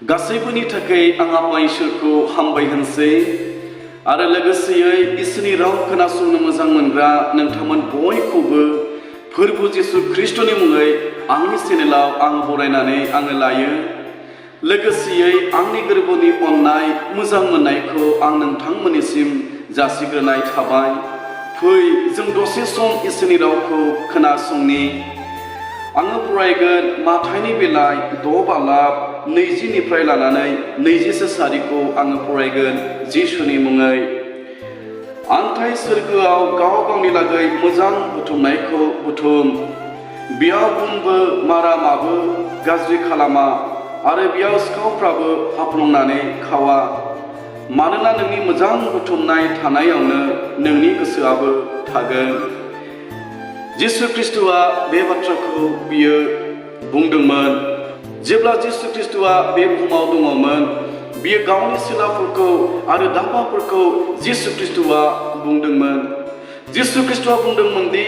गासैबोनि थाखाय आं आफा इसोरखौ हामबाय होनसै आरो लोगोसेयै इसोरनि राव खोनासंनो मोजां मोनग्रा नोंथांमोन बयखौबो फोरबु जिसु ख्रिस्टनि मुङै आंनि चेनेलाव आं बरायनानै आङो लायो। लोगोसेयै आंनि गोरबोनि अननाय मोजां मोननायखौ आं नोंथांमोननिसिम जासिग्रोनाय थाबाय। फै जों दसे सम इसोरनि रावखौ खोनासंनि। आङो फरायगोन माथाइनि बिलाइ 6 बालाब 20निफ्राय लानानै 20 सारिखौ आङो फरायगोन जिसुनि मुङै। आन्थाय सोरगोआव गाव गावनि लागै मोजां बुथुमनायखौ बुथुम, बेयाव गुनबो मारामाबो गाज्रि खालामा आरो बेयाव सिखावफ्राबो हाबलंनानै खावा। मानोना नोंनि मोजां बुथुमनाय थानायावनो नोंनि गोसोआबो थागोन। जिसु ख्रिस्ट'आ बे बाथ्राखौ बियो बुंदोंमोन। जेब्ला जिसु ख्रिस्ट'आ बे बुहुमाव दङमोन, बियो गावनि सिलाफोरखौ आरो दाफाफोरखौ जिसु ख्रिस्ट'आ बुंदोंमोन। जिसु ख्रिस्ट'आ बुंदोंमोन दि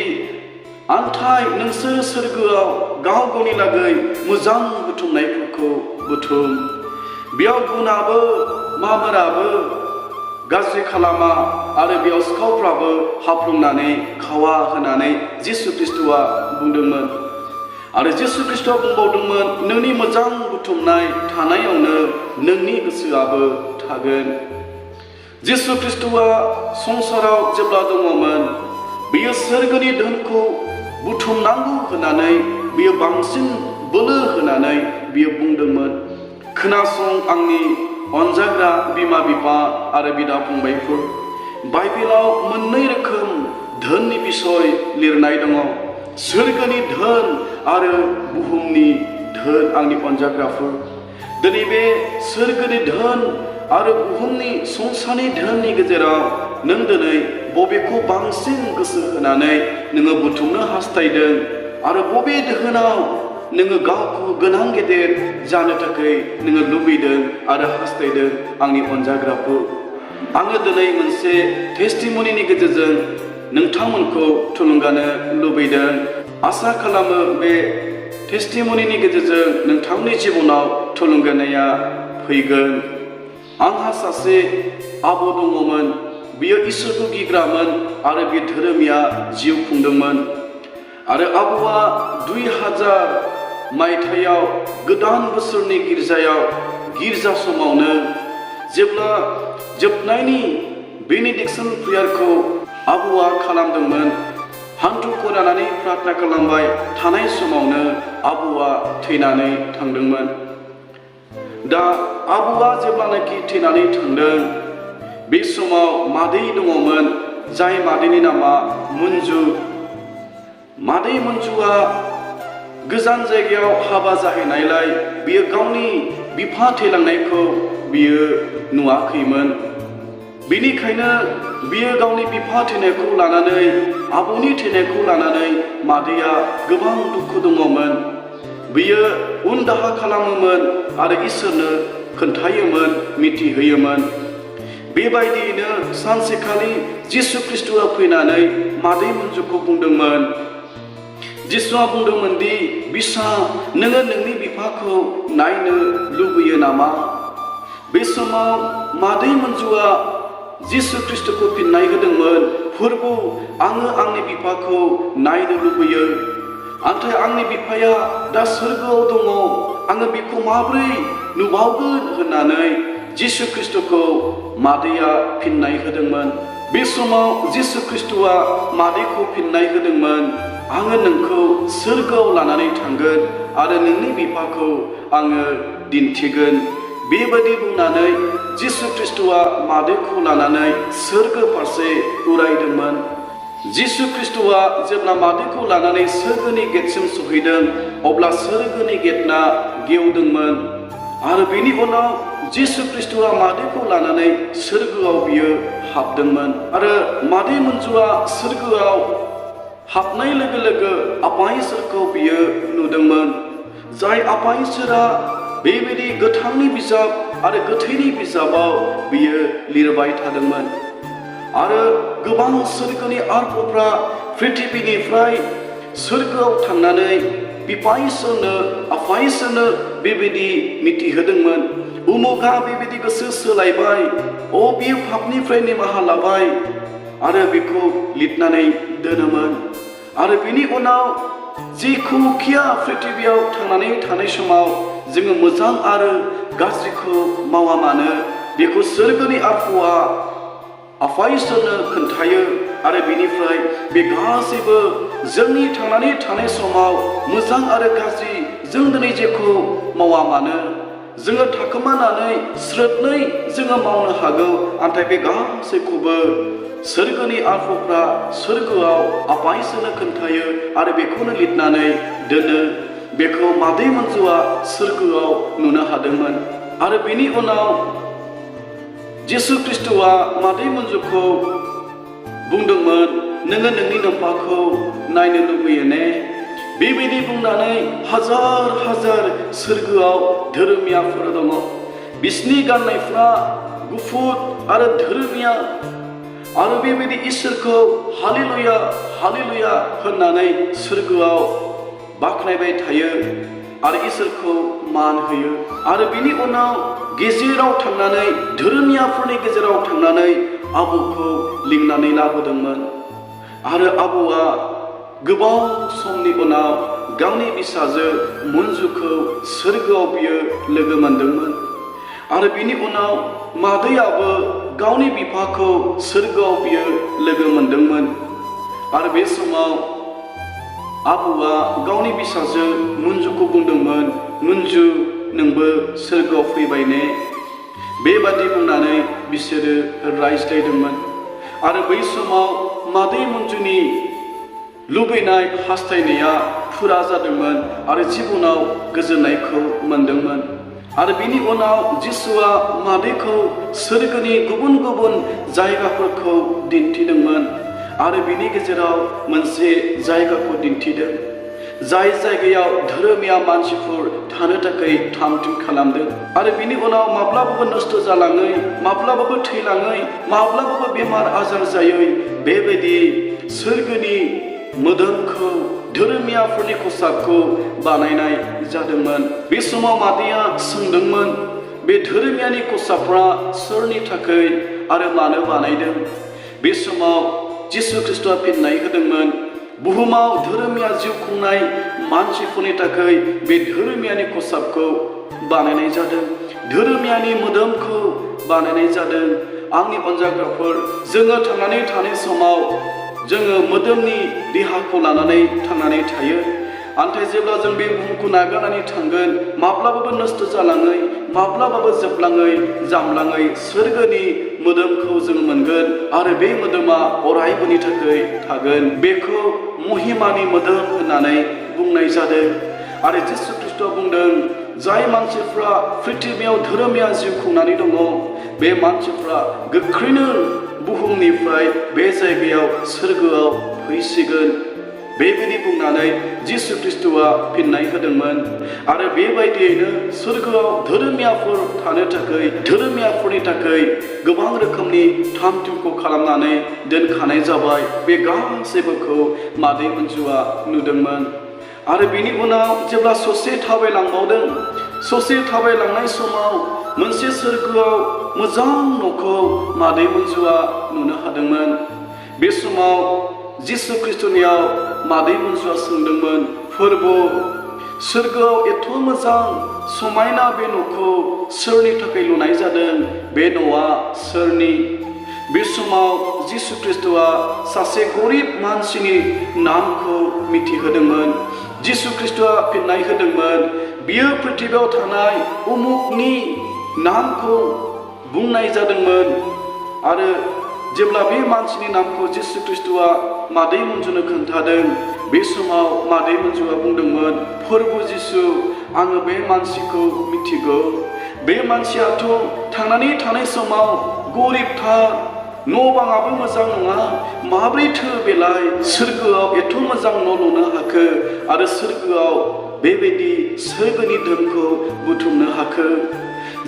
आन्थाय नोंसोर सोरगोआव गाव गावनि लागै मोजां बुथुमनायफोरखौ बुथुम, बेयाव गुनाबो माबोराबो गाज्रि खालामा आरो बेयाव सिखावफ्राबो हाबलंनानै खावा होननानै जिसु ख्रिस्ट'आ बुंदोंमोन। आरो जिसु ख्रिस्ट'आ बुंबावदोंमोन, नोंनि मोजां बुथुमनाय थानायावनो नोंनि गोसोआबो थागोन। जिसु ख्रिस्ट'आ संसाराव जेब्ला दङमोन, बियो सोरगोनि धोनखौ बुथुमनांगौ होननानै बियो बांसिन बोलो होनानै बियो बुंदोंमोन। खोनासं आंनि अनजाग्रा बिमा बिफा आरो बिदा फंबायफोर, बाइबेलाव मोननै रोखोम धोननि बिसय लिरनाय दङ, सोरगोनि धोन आरो बुहुमनि धोन। आंनि अनजाग्राफोर, दिनै बे सोरगोनि धोन आरो बुहुमनि संसारनि धोननि गेजेराव नों दिनै बबेखौ बांसिन गोसो होनानै नोङो बुथुमनो हास्थायदों आरो बबे धोनाव नोङो गावखौ गोनां गेदेर जानो थाखाय नोङो लुबैदों आरो हास्थायदों। आंनि अनजाग्राफोर, आङो दिनै मोनसे टेस्टिमनिनि गेजेरजों नोंथांमोनखौ थुलुंगानो लुबैदों। आसा खालामो बे टेस्टिमनिनि गेजेरजों नोंथांनि जिबनाव थुलुंगानाया फैगोन। आंहा सासे आबौ दङमोन, बियो इसोरखौ गिग्रामोन आरो बे धोरोमिया जिउ खुंदोंमोन। आरो आबौआ 2000 मायथाइयाव गोदान बोसोरनि गिर्जा समावनो जेब्ला जोबनायनि बेनेडिक्सन प्रेयारखौ आबौआ खालामदोंमोन, हान्थु खरानानै प्रार्थना खालामबाय थानाय समावनो आबौआ थैनानै थांदोंमोन। दा आबौआ जेब्लानाखि थैनानै थांदों, बे समाव मादै दङमोन, जाय मादैनि नामा मन्जु। मादै मन्जुआ गोजान जायगायाव हाबा जाहैनायलाय बियो गावनि बिफा थैलांनायखौ बियो नुवाखैमोन। बेनिखायनो बियो गावनि बिफा थैनायखौ लानानै, आबौनि थैनायखौ लानानै मादैया गोबां दुखु दङमोन। बियो उन दाहा खालामोमोन आरो इसोरनो खोन्थायोमोन, मिथिहोयोमोन। बेबायदियैनो सानसेखालि जिसु ख्रिस्ट'आ फैनानै मादै मन्जुखौ बुंदोंमोन। जिसुआ बुंदोंमोन दि, बिसा नोङो नोंनि बिफाखौ नायनो लुबैयो नामा? बे समाव मादै मन्जुआ जिसु ख्रिस्ट'खौ फिननाय होदोंमोन, फोरबु आङो आंनि बिफाखौ नायनो लुबैयो। नाथाय आंनि बिफाया दा सोरगोआव दङ, आङो बिखौ माबोरै नुबावगोन होननानै जिसु ख्रिस्ट'खौ मादैया फिननाय होदोंमोन। बे समाव जिसु ख्रिस्ट'आ मादैखौ फिननाय होदोंमोन, आङो नोंखौ सोरगोआव लानानै थांगोन आरो नोंनि बिफाखौ आङो दिन्थिगोन। बेबायदि बुंनानै जिसु ख्रिस्ट'आ मादैखौ लानानै सोरगो फारसे उरायदोंमोन। जिसु ख्रिस्ट'आ जेब्ला मादैखौ लानानै सोरगोनि गेटसिम सहैदों, अब्ला सोरगोनि गेटआ गेवदोंमोन आरो बेनि उनाव जिसु ख्रिस्ट'आ मादैखौ लानानै सोरगोआव बियो हाबदोंमोन। आरो मादै मन्जुआ सोरगोआव हाबनाय लोगो लोगो आफा इसोरखौ बियो नुदोंमोन, जाय आफा इसोरा बेबायदि गोथांनि बिजाब आरो गोथैनि बिजाबाव बियो लिरबाय थादोंमोन। आरो गोबां सोरगोनि आर्फफ्रा पृथिबीनिफ्राय सोरगोआव थांनानै बिफा इसोरनो, आफा इसोरनो बेबायदि मिथिहोदोंमोन उमुगा बेबायदि गोसो सोलायबाय बियो पापनिफ्राय निमाहा लाबाय आरो बेखौ लिरनानै दोनोमोन आरो बेनि उनाव जेखुखिया पृथिबियाव थांनानै थानाय समाव जोङो मोजां आरो गाज्रिखौ मावा मानो बेखौ सोरगोनि आफाया आफा इसोरनो खोन्थायो आरो बेनिफ्राय बे गासैबो जोंनि थांनानै थानाय समाव मोजां आरो गाज्रि जों दिनै जेखौ मावा मानो जोङो थाखोमानानै स्रोदनै जोङो मावनो हागौ नाथाय बे गासैखौबो सोरगोनि आफाफ्रा सोरगोआव आफा इसोरनो खोन्थायो आरो बेखौनो लिरनानै दोनो बेखौ मादै मन्जुआ सोरगोआव नुनो हादोंमोन आरो बेनि उनाव जिसु ख्रिस्ट'आ मादै मन्जुखौ बुंदोंमोन नोङो नोंनि नोम्फाखौ नायनो लुबैयो ने बेबायदि बुंनानै हाजार हाजार सोरगोआव धोरोमियाफोर दङ बिसिनि गाननायफ्रा गुफुर आरो धोरोमिया आरो बेबायदि इसोरखौ हालेलुया हालेलुया होननानै सोरगोआव बाख्नायबाय थायो आरो इसोरखौ मान होयो आरो बिनि उनाव गेजेराव थांनानै धोरोमियाफोरनि गेजेराव थांनानै आबौखौ लिंनानै लाबोदोंमोन आरो आबौआ गोबाव समनि उनाव गावनि फिसाजो मन्जुखौ सोरगोआव बियो लोगो मोनदोंमोन आरो बिनि उनाव मादैयाबो गावनि बिफाखौ सोरगोआव बियो लोगो मोनदोंमोन आरो बे समाव आबौआ गावनि फिसाजो मन्जुखौ बुंदोंमोन मन्जु नोंबो सोरगोआव फैबाय ने बेबादि बुंनानै बिसोरो रायज्लायदोंमोन आरो बै समाव मादै मन्जुनि लुबैनाय हास्थायनाया फुरा जादोंमोन आरो जिबनाव गोजोननायखौ मोनदोंमोन आरो बिनि उनाव जिसुआ मादैखौ सोरगोनि गुबुन गुबुन जायगाफोरखौ दिन्थिदोंमोन आरो बिनि गेजेराव मोनसे जायगाखौ दिन्थिदों जाय जायगायाव धोरोमिया मानसिफोर थानो थाखाय थाम थिम खालामदों आरो बिनि उनाव माब्लाबाबो नस्थ' जालाङै माब्लाबाबो थैलाङै माब्लाबाबो बेमार आजार जायै बेबायदि सोरगोनि मोदोमखौ धोरोमियाफोरनि खसाबखौ बानायनाय जादोंमोन बे समाव मादैया सोंदोंमोन बे धोरोमियानि खसाबफ्रा सोरनि थाखाय आरो मानो बानायदों बे समाव जिसु ख्रिस्ट'आ फिननाय होदोंमोन बुहुमाव धोरोमिया जिउ खुंनाय मानसिफोरनि थाखाय बे धोरोमियानि खसाबखौ बानायनाय जादों धोरोमियानि मोदोमखौ बानायनाय जादों आंनि अनजाग्राफोर जोङो थांनानै थानाय समाव जोङो मोदोमनि देहाखौ लानानै थांनानै थायो नाथाय जेब्ला जों बे बुहुमखौ नागारनानै थांगोन माब्लाबाबो नस्थ' जालाङै माब्लाबाबो जोबलाङै जामलाङै सोरगोनि मोदोमखौ जों मोनगोन आरो बे मोदोमा अरायबोनि थाखाय थागोन बेखौ महिमानि मोदोम होननानै बुंनाय जादों आरो जिसु ख्रिस्ट'आ बुंदों जाय मानसिफ्रा पृथिबियाव धोरोमिया जिउ खुंनानै दङ बे मानसिफ्रा गोख्रैनो बुहुमनिफ्राय बे जायगायाव सोरगोआव फैसिगोन बेबायदि बुंनानै जिसु ख्रिस्ट'आ फिननाय होदोंमोन आरो बेबायदियैनो सोरगोआव धोरोमियाफोर थानो थाखाय धोरोमियाफोरनि थाखाय गोबां रोखोमनि थाम थिमखौ खालामनानै दोनखानाय जाबाय बे गासैबोखौ मादै मन्जुआ नुदोंमोन आरो बेनि उनाव जेब्ला ससे थाबायलांबावदों ससे थाबायलांनाय समाव मोनसे सोरगोआव मोजां न'खौ मादै मन्जुआ नुनो हादोंमोन बे समाव जिसु ख्रिस्ट'नियाव मादै मन्जुआ सोंदोंमोन फोरबो सोरगोआव एथ' मोजां समायना बे न'खौ सोरनि थाखाय लुनाय जादों बे न'आ सोरनि बे समाव जिसु ख्रिस्ट'आ सासे गरिब मानसिनि नामखौ मिथिहोदोंमोन जिसु ख्रिस्ट'आ फिननाय होदोंमोन बियो पृथिबियाव थानाय उमुकनि नामखौ बुंनाय जादोंमोन आरो जेब्ला बे मानसिनि नामखौ जिसु ख्रिस्ट'आ मादै मन्जुनो खोन्थादों बे समाव मादै मन्जुआ बुंदोंमोन फोरबो जिसु आङो बे मानसिखौ मिथिगौ बे मानसियाथ' थांनानै थानाय समाव गरिबथार न' बाङाबो मोजां नङा माब्रैथो बेलाय सोरगोआव एथ' मोजां न' लुनो हाखो आरो सोरगोआव बेबायदि सोरगोनि धोनखौ बुथुमनो हाखो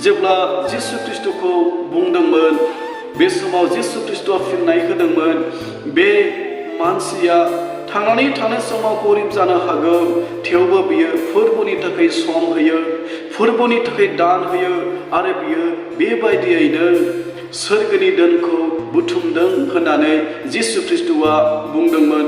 जेब्ला जिसु ख्रिस्ट'खौ बुंदोंमोन बे समाव जिसु ख्रिस्ट'आ फिननाय होदोंमोन बे मानसिया थांनानै थानाय समाव गरिब जानो हागौ थेवबो बियो फोरबोनि थाखाय सम होयो फोरबोनि थाखाय दान होयो आरो बियो बेबायदियैनो सोरगोनि धोनखौ बुथुमदों होननानै जिसु ख्रीष्टआ बुंदोंमोन।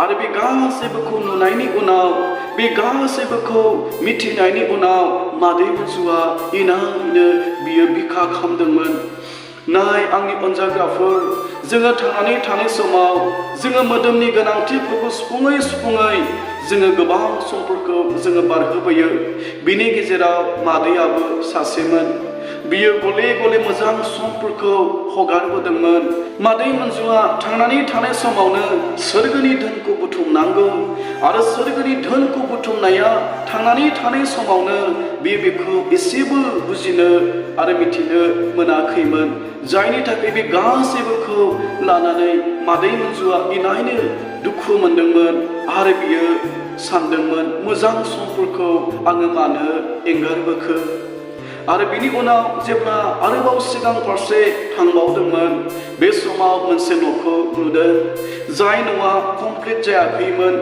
आरो बे गासैबोखौ नुनायनि उनाव, बे गासैबोखौ मिथिनायनि उनाव मादै मोनजुआ इनायनो बियो बिखा खालामदोंमोन। नाय आंनि अनजाग्राफोर, जोङो थांनानै थानाय समाव जोङो मोदोमनि गोनांथिफोरखौ सुफुङै जोङो गोबां समफोरखौ जोङो बारहोबोयो। बिनि गेजेराव मादैयाबो सासेमोन। बियो गले गले मोजां समफोरखौ हगारबोदोंमोन। मादै मोनजुआ थांनानै थानाय समावनो सोरगोनि धोनखौ बुथुमनांगौ आरो सोरगोनि धोनखौ बुथुमनाया थांनानै थानाय समावनो बेखौ एसेबो बुजिनो आरो मिथिनो मोनाखैमोन। जायनि थाखाय बे गासैबोखौ लानानै मादै मोनजुआ इनायनो दुखु मोनदोंमोन आरो बियो सानदोंमोन, मोजां समफोरखौ आङो मानो एंगारबोखो। आरो बिनि उनाव जेब्ला आरोबाव सिगां फारसे थांबावदोंमोन, बे समाव मोनसे न'खौ नुदों। जाय न'आ कमप्लिट जायाखैमोन।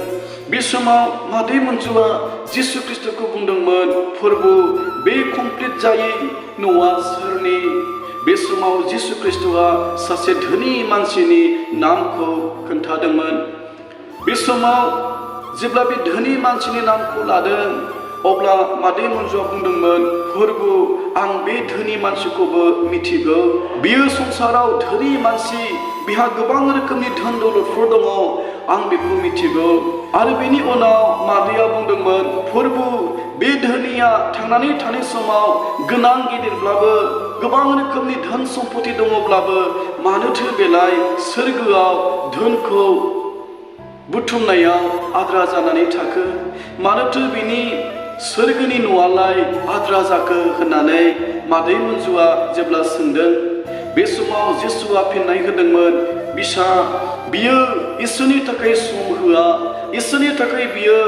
बे समाव मादै मोनजुआ जिसु ख्रीष्टखौ बुंदोंमोन, फोरबो बे कमप्लिट जायै न'आ सोरनि? बे समाव जिसु ख्रीष्टआ सासे धोनि मानसिनि नामखौ खोन्थादोंमोन। बे समाव जेब्ला बे धोनि मानसिनि नामखौ लादों, अब्ला मादै मोनजुआ बुंदोंमोन, फोरबो आं बे धोनि मानसिखौबो मिथिगौ। बियो संसाराव धोनि मानसि, बिहा गोबां रोखोमनि धोन दौलतफोर दङ, आं बेखौ मिथिगौ। आरो बेनि उनाव मादैया बुंदोंमोन, फोरबो बे धोनिया थांनानै थानाय समाव गोनां गिदिरब्लाबो, गोबां रोखोमनि धोन सम्पति दङब्लाबो मानोथो बेलाय सोरगोआव धोनखौ बुथुमनायाव आद्रा जानानै थाखो? मानोथो बिनि सोरगोनि न'आलाय आद्रा जाखो होननानै मादै मोनजुआ जेब्ला सोंदों, बे समाव जिसुआ फिननाय होदोंमोन, बिसा बियो इसोरनि थाखाय सम होआ, इसोरनि थाखाय बियो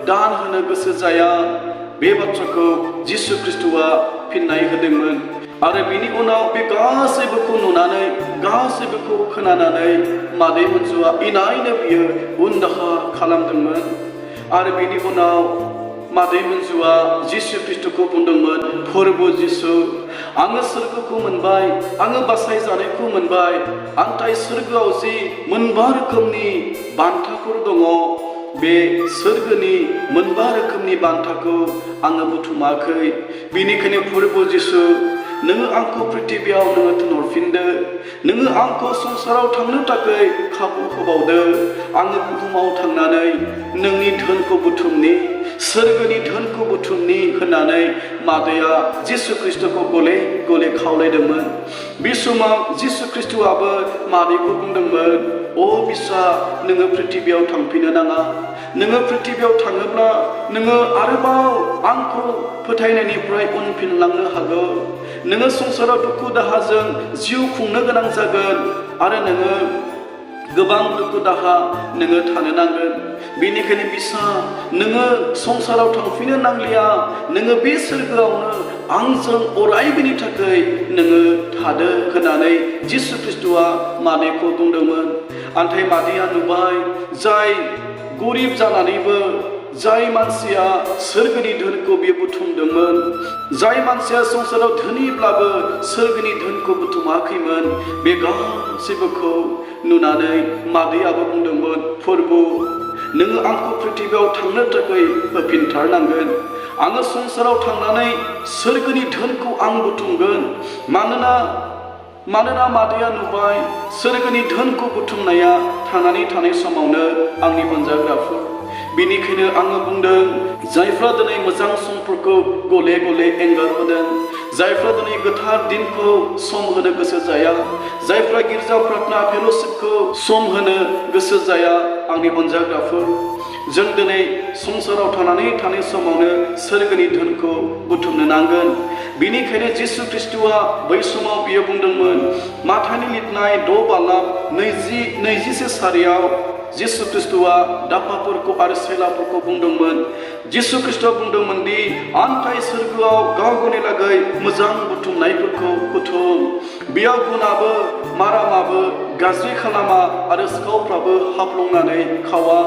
दान होनो गोसो जाया। बे बाथ्राखौ जिसु ख्रीष्टआ फिननाय होदोंमोन। आरो बिनि उनाव बे गासैबोखौ नुनानै, गासैबोखौ खोनानानै मादै मोनजुआ इनायनो बियो उनदाहा खालामदोंमोन। आरो बिनि उनाव मादै मोनजुआ जिसु ख्रीष्टखौ बुंदोंमोन, फोरबो जिसु, आङो सोरगोखौ मोनबाय, आङो बासायजानायखौ मोनबाय। आंथाय सोरगोआव जि मोनबा रोखोमनि बान्थाफोर दङ, बे सोरगोनि मोनबा रोखोमनि बान्थाखौ आङो बुथुमाखै। बेनिखायनो फोरबो जिसु, नोङो आंखौ पृथिबियाव नोङो थिनहरफिनदो। नोङो आंखौ संसाराव थांनो थाखाय खाबु होबावदो। आङो बुहुमाव थांनानै नोंनि धोनखौ बुथुमनि, सोरगोनि धोनखौ बुथुमनि होननानै मादैया जिसु ख्रीष्टखौ गले गले खावलायदोंमोन। बे समाव जिसु ख्रीष्टआबो मादैखौ बुंदोंमोन, अ बिसा, नोङो पृथिबियाव थांफिननो नाङा। नोङो पृथिबियाव थाङोब्ला नोङो आरोबाव आंखौ फोथायनायनिफ्राय उनफिनलांनो हागौ। नोङो संसाराव दुखु दाहाजों जिउ खुंनो गोनां जागोन आरो नोङो गोबां दुखु दाहा नोङो थानो नांगोन। बेनिखायनो बिसा, नोङो संसाराव थांफिननो नांलिया। नोङो बे सोरगोआवनो आंजों अरायबोनि थाखाय नोङो थादो होननानै जिसु ख्रीष्टआ मादैखौ बुंदोंमोन। आन्थाय मादैया नुबाय, जाय गरिब जानानैबो जाय मानसिया सोरगोनि धोनखौ बे बुथुमदोंमोन, जाय मानसिया संसाराव धोनिब्लाबो सोरगोनि धोनखौ बुथुमाखैमोन, बे गासैबोखौ नुनानै मादैयाबो बुंदोंमोन, फोरबो नोङो आंखौ पृथिबियाव थांनो थाखाय होफिनथारनांगोन। आङो संसाराव थांनानै सोरगोनि धोनखौ आं बुथुमगोन। मानोना मादैया नुबाय, सोरगोनि धोनखौ बुथुमनाया थांनानै थानाय समावनो आंनि अनजाग्राफोर। बेनिखायनो आङो बुंदों, जायफ्रा दिनै मोजां समफोरखौ गले गले एंगारबोदों, जायफ्रा दिनै गोथार दिनखौ सम होनो गोसो जाया, जायफ्रा गिर्जा प्रार्थना फेल'शिपखौ सम होनो गोसो जाया, आंनि अनजाग्राफोर, जों दिनै संसाराव थानानै थानाय समावनो सोरगोनि धोनखौ बुथुमनो नांगोन। बेनिखायनो जिसु ख्रीष्टआ बै समाव बियो बुंदोंमोन, माथानि लिरनाय 6:20-21 सारियाव जिसु ख्रीष्टआ दाफाफोरखौ आरो सेलाफोरखौ बुंदोंमोन। जिसु ख्रीष्टआ बुंदोंमोन दि आन्थाय सोरगोआव गाव गावनि लागै मोजां बुथुमनायफोरखौ बुथुम। बेयाव गुनाबो मारामाबो गाज्रि खालामा आरो सिखावफ्राबो हाबलंनानै खावा।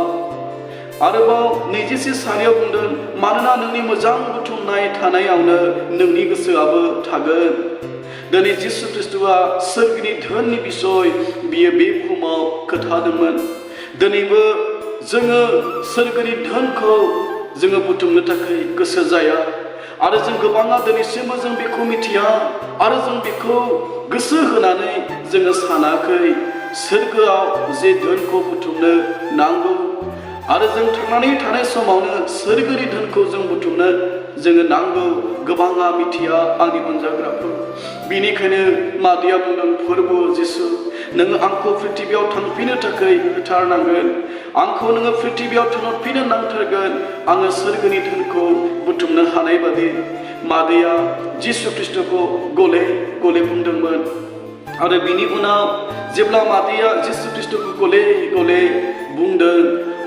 आरोबाव 24 सारियाव बुंदों मानोना नोंनि मोजां बुथुमनाय थानायावनो नोंनि गोसोआबो थागोन। दिनै जिसु ख्रिस्ट'आ सोरगिनि धोननि बिसय बियो बे बुहुमाव खोन्थादोंमोन। दिनैबो जोङो सोरगिनि धोनखौ जोङो बुथुमनो थाखाय गोसो जाया आरो जों गोबाङा दिनैसिमबो जों बेखौ मिथिया आरो जों बेखौ गोसो होनानै जोङो सानाखै सोरगोआव जे धोनखौ बुथुमनो नांगौ आरो जों थांनानै थानाय समावनो सोरगोनि धोनखौ जों बुथुमनो जोङो नांगौ गोबाङा मिथिया आंनि अनजाग्राफोर। बेनिखायनो मादैया बुंदों फोरबो जिसु नोङो आंखौ पृथिबियाव थांफिननो थाखाय होथारनांगोन, आंखौ नोङो पृथिबियाव थांफिननो नांथारगोन आङो सोरगोनि धोनखौ बुथुमनो हानाय बादि। मादैया जिसु ख्रिस्ट'खौ गले गले बुंदोंमोन आरो बिनि उनाव जेब्ला मादैया जिसु ख्रिस्ट'खौ गले गले बुंदों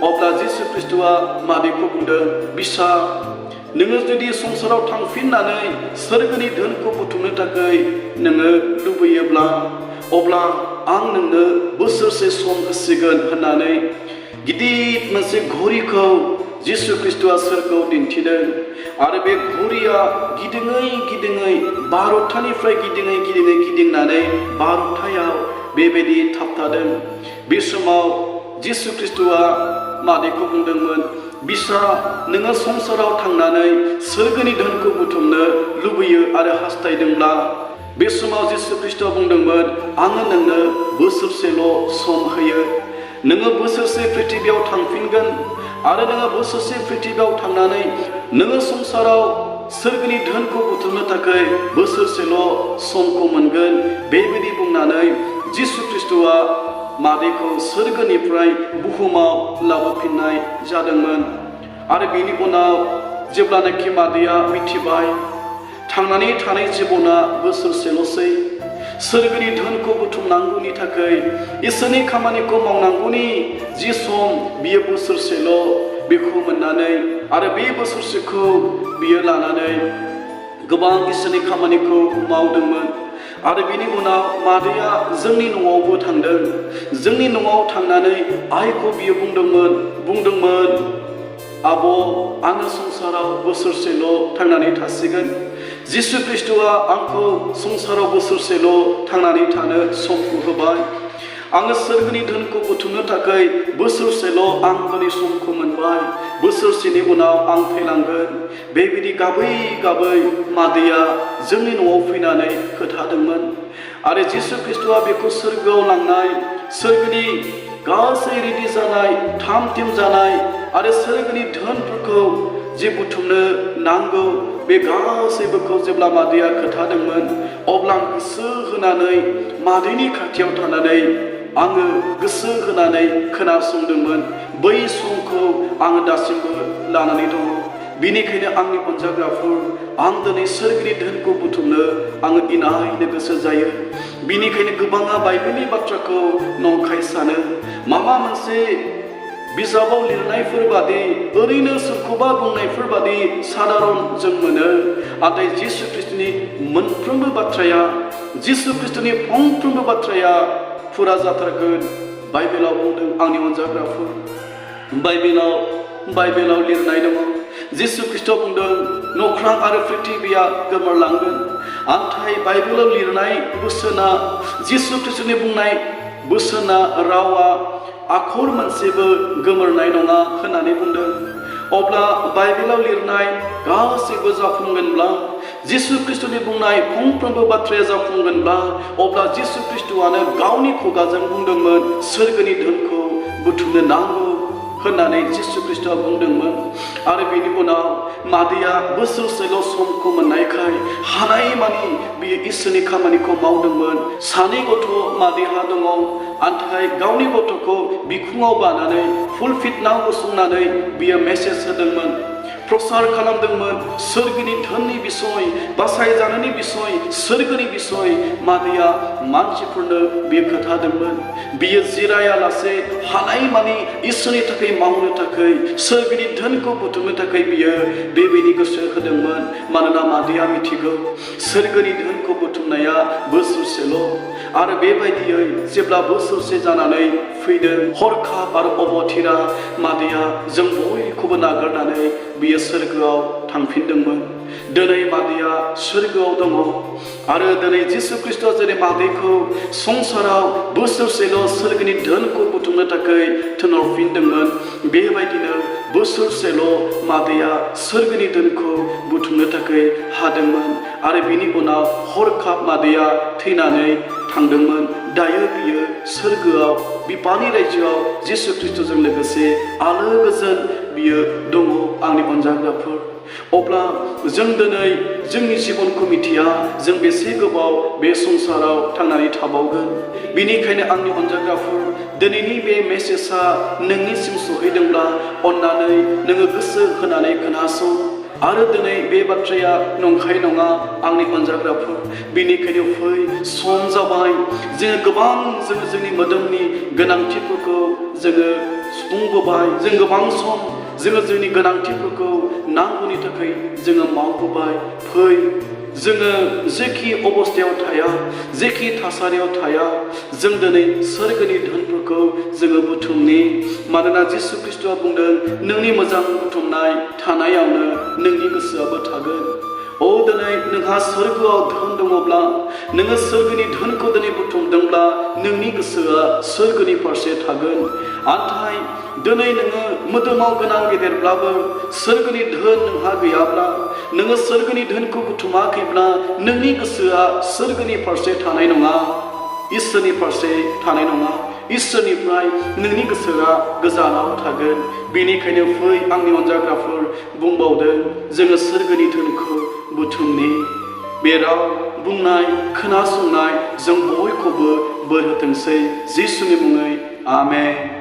अब्ला जिसु ख्रिस्ट'आ मादैखौ बुंदों बिसा नोङो जुदि संसाराव थांफिननानै सोरगोनि धोनखौ बुथुमनो थाखाय नोङो लुबैयोब्ला अब्ला आं नोंनो बोसोरसे सम होसिगोन होननानै गिदिर मोनसे घड़ीखौ जिसु ख्रिस्ट'आ सोरगोआव दिन्थिदों आरो बे घड़ीया गिदिङै गिदिङै 12थानिफ्राय गिदिङै गिदिङै गिदिंनानै 12थायाव बेबायदि थाबथादों। बे समाव जिसु ख्रिस्ट'आ मादैखौ बुंदोंमोन बिसा नोङो संसाराव थांनानै सोरगोनि धोनखौ बुथुमनो लुबैयो आरो हास्थायदोंब्ला बे समाव जिसु ख्रिस्ट'आ बुंदोंमोन आङो नोंनो बोसोरसेल' सम होयो। नोङो बोसोरसे पृथिबियाव थांफिनगोन आरो नोङो बोसोरसे पृथिबियाव थांनानै नोङो संसाराव सोरगोनि धोनखौ बुथुमनो थाखाय बोसोरसेल' समखौ मोनगोन। बेबायदि बुंनानै जिसु ख्रिस्ट'आ मादैखौ सोरगोनिफ्राय बुहुमाव लाबोफिननाय जादोंमोन आरो बेनि उनाव जेब्लानाखि मादैया मिथिबाय थांनानै थानाय जिबना बोसोरसेल'सै सोरगोनि धोनखौ बुथुमनांगौनि थाखाय इसोरनि खामानिखौ मावनांगौनि जि सम बियो बोसोरसेल' बेखौ मोननानै आरो बे बोसोरसेखौ बियो लानानै गोबां इसोरनि खामानिखौ मावदोंमोन आरो बिनि उनाव मादैया जोंनि न'आवबो थांदों। जोंनि न'आव थांनानै आइखौ बियो बुंदोंमोन आब' आङो संसाराव बोसोरसेल' थांनानै थासिगोन। जिसु ख्रिस्ट'आ आंखौ संसाराव बोसोरसेल' थांनानै थानो समखौ होबाय। आङो सोरगोनि धोनखौ बुथुमनो थाखाय बोसोरसेल' आं दिनै समखौ मोनबाय। बोसोरसेनि उनाव आं थैलांगोन। बेबायदि गाबै गाबै मादैया जोंनि न'आव फैनानै खोथादोंमोन आरो जिसु ख्रिस्ट'आ बेखौ सोरगोआव लांनाय सोरगोनि गासै रेडि जानाय थाम थिम जानाय आरो सोरगोनि धोनफोरखौ जे बुथुमनो नांगौ बे गासैबोखौ जेब्ला मादैया खोथादोंमोन अब्ला आं गोसो होनानै मादैनि खाथियाव थानानै आङो गोसो होनानै खोनासंदोंमोन। बै समखौ आङो दासिमबो लानानै दङ। बेनिखायनो आंनि अनजाग्राफोर आं दिनै सोरगिनि धोनखौ बुथुमनो आङो इनायनो गोसो जायो। बेनिखायनो गोबाङा बाइबेलनि बाथ्राखौ नंखाय सानो माबा मोनसे बिजाबाव लिरनायफोर बादि ओरैनो सोरखौबा बुंनायफोर बादि साधारन जों मोनो। नाथाय जिसु ख्रिस्ट'नि मोनफ्रोमबो बाथ्राया जिसु ख्रिस्ट'नि फंफ्रोमबो बाथ्राया फुरा जाथारगोन। बाइबेलाव बुंदों आंनि अनजाग्राफोर बाइबेलाव लिरनाय दङ जिसु ख्रिस्ट'आ बुंदों नख्रां आरो पृथिबिया गोमोरलांगोन नाथाय बाइबेलाव लिरनाय बोसोना जिसु ख्रिस्ट'नि बुंनाय बोसोना रावा आखर मोनसेबो गोमोरनाय नङा होननानै बुंदों। अब्ला बाइबेलाव लिरनाय गासैबो जाफुंगोनब्ला जिसु ख्रिस्ट'नि बुंनाय फंफ्रोमबो बाथ्राया जाफुंगोनब्ला अब्ला जिसु ख्रिस्ट'आनो गावनि खुगाजों बुंदोंमोन सोरगोनि धोनखौ बुथुमनो नांगौ होननानै जिसु ख्रिस्ट'आ बुंदोंमोन आरो बेनि उनाव मादैया बोसोरसेल' समखौ मोननायखाय हानायमानि बियो इसोरनि खामानिखौ मावदोंमोन। सानै गथ' मादैहा दङ नाथाय गावनि गथ'खौ बिखुङाव बानानै पुलपिटआव गसंनानै बियो मेसेज होदोंमोन। प्रसार खालामदोंमोन सोरगोनि धोननि बिसय बासायजानायनि बिसय सोरगोनि बिसय मादैया मानसिफोरनो बियो खोथादोंमोन बियो जिरायालासे हानायमानि इसोरनि थाखाय मावनो थाखाय सोरगोनि धोनखौ बुथुमनो थाखाय बियो बेबायदि गोसो होदोंमोन मानोना मादैया मिथिगौ सोरगोनि धोनखौ बुथुमनाया बोसोरसेल' आरो बेबायदियै जेब्ला बोसोरसे जानानै फैदों हरखाब आरो अबथिरा मादैया जों बयखौबो नागारनानै बियो सोरगोआव थांफिनदोंमोन दिनै मादैया सोरगोआव दङ आरो दिनै जिसु ख्रीष्टआ जेरै मादैखौ संसाराव बोसोरसेल' सोरगोनि धोनखौ बुथुमनो थाखाय थिनहरफिनदोंमोन बेबायदिनो बोसोरसेल' मादैया सोरगोनि धोनखौ बुथुमनो थाखाय हादोंमोन आरो बिनि उनाव हरखाब मादैया थैनानै थांदोंमोन दायो बियो सोरगोआव बिफानि रायजोआव जिसु ख्रीष्टजों लोगोसे आलो गोजोन बियो दङ आंनि अनजाग्राफोर अब्ला जों दिनै जोंनि जिबनखौ मिथिया जों बेसे गोबाव बे संसाराव थांनानै थाबावगोन बेनिखायनो आंनि अनजाग्राफोर दिनैनि बे मेसेजआ नोंनिसिम सहैदोंब्ला अन्नानै नोङो गोसो होनानै खोनासं आरो दिनै बे बाथ्राया नंखाय नङा आंनि अनजाग्राफोर बेनिखायनो फै सम जाबाय जोङो गोबां जोंनि मोदोमनि गोनांथिफोरखौ जोङो सुफुंबोबाय जों गोबां सम जोङो जोंनि गोनांथिफोरखौ नांगौनि थाखाय जोङो मावबोबाय फै जोङो जेखि अबस्थायाव थाया जेखि थासारियाव थाया जों दिनै सोरगोनि धोनफोरखौ जोङो बुथुमनि मानोना जिसु ख्रीष्टआ बुंदों नोंनि मोजां बुथुमनाय थानायावनो नोंनि गोसोआबो थागोन दिनै नोंहा सोरगोआव धोन दङब्ला नोङो सोरगोनि धोनखौ दिनै बुथुमदोंब्ला नोंनि गोसोआ सोरगोनि फारसे थागोन नाथाय दिनै नोङो मोदोमाव गोनां गेदेरब्लाबो सोरगोनि धोन नोंहा गैयाब्ला नोङो सोरगोनि धोनखौ बुथुमाखैब्ला नोंनि गोसोआ सोरगोनि फारसे थानाय नङा इसोरनि फारसे थानाय नङा इसोरनिफ्राय नोंनि गोसोआ गोजानाव थागोन बेनिखायनो फै आंनि अनजाग्राफोर बुंबावदों जोङो सोरगोनि धोनखौ बुथुमनि बे राव बुंनाय खोनासंनाय जों बयखौबो बोर होथोंसै जिसुनि मुङै आमेन।